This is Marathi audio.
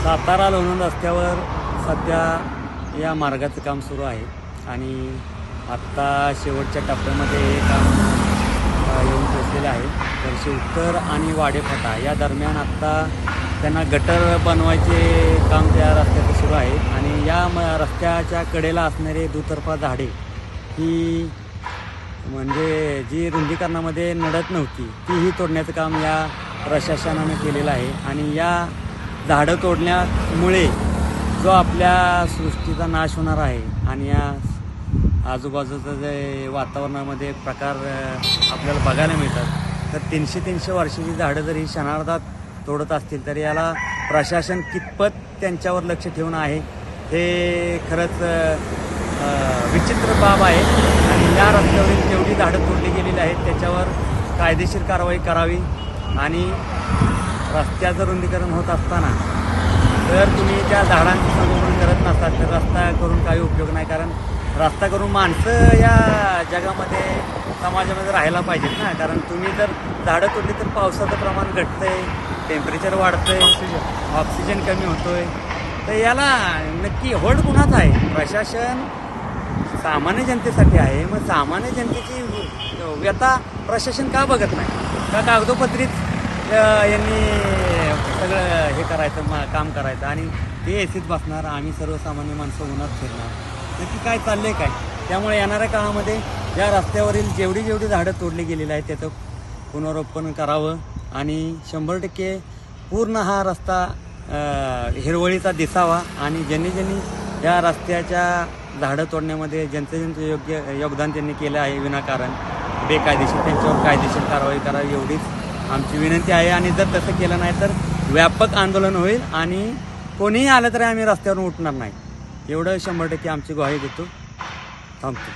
सातारा लोणंद रस्त्यावर सध्या या मार्गाचं काम सुरू आहे आणि आत्ता शेवटच्या टप्प्यामध्ये हे काम येऊन पोचलेले आहे. तर शिवतर आणि वाडेफाटा या दरम्यान आत्ता त्यांना गटर बनवायचे काम त्या रस्त्याचं सुरू आहे आणि या रस्त्याच्या कडेला असणारे दुतर्फा झाडे ही म्हणजे जी रुंदीकरणामध्ये नडत नव्हती तीही तोडण्याचं काम या प्रशासनाने केलेलं आहे. आणि या झाडं तोडण्यामुळे जो आपल्या सृष्टीचा नाश होणार आहे आणि या आजूबाजूचं जे वातावरणामध्ये प्रकार आपल्याला बघायला मिळतात, तर 300 वर्षाची झाडं जर ही क्षणार्धात तोडत असतील तर याला प्रशासन कितपत त्यांच्यावर लक्ष ठेवून आहे हे खरंच विचित्र बाब आहे. आणि या रस्त्यावरील जेवढी झाडं तोडली गेलेली आहेत त्याच्यावर कायदेशीर कारवाई करावी. आणि रस्त्याचं रुंदीकरण होत असताना जर तुम्ही त्या झाडांचं संगोपन करत नसतात तर रस्ता करून काही उपयोग नाही. कारण रस्ता करून माणसं या जगामध्ये समाजामध्ये राहायला पाहिजेत ना. कारण तुम्ही जर झाडं तोडली तर पावसाचं प्रमाण घटतंय, टेम्परेचर वाढतंय, ऑक्सिजन कमी होतोय. तर याला नक्की होल्ड कुणाच आहे? प्रशासन सामान्य जनतेसाठी आहे. मग सामान्य जनतेची व्यथा प्रशासन का बघत नाही? का कागदोपत्रीच यांनी सगळं हे करायचं काम करायचं आणि ते एसीत बसणार, आम्ही सर्वसामान्य माणसं उन्हात फिरणार? नक्की काय चाललंय काय? त्यामुळे येणाऱ्या काळामध्ये या रस्त्यावरील जेवढी झाडं तोडली गेलेली आहेत त्याचं पुनरुत्पादन करावं आणि 100% पूर्ण हा रस्ता हिरवळीचा दिसावा. आणि ज्यांनी या रस्त्याच्या झाडं तोडण्यामध्ये ज्यांचं योग्य योगदान त्यांनी केलं आहे विनाकारण बेकायदेशीर, त्यांच्यावर कायदेशीर कारवाई करावी एवढीच आमची विनंती आहे. आणि जर तसं केलं नाही तर व्यापक आंदोलन होईल आणि कोणीही आलं तरी आम्ही रस्त्यावरून उठणार नाही, एवढं 100% आमची ग्वाही देतो. थांबतो.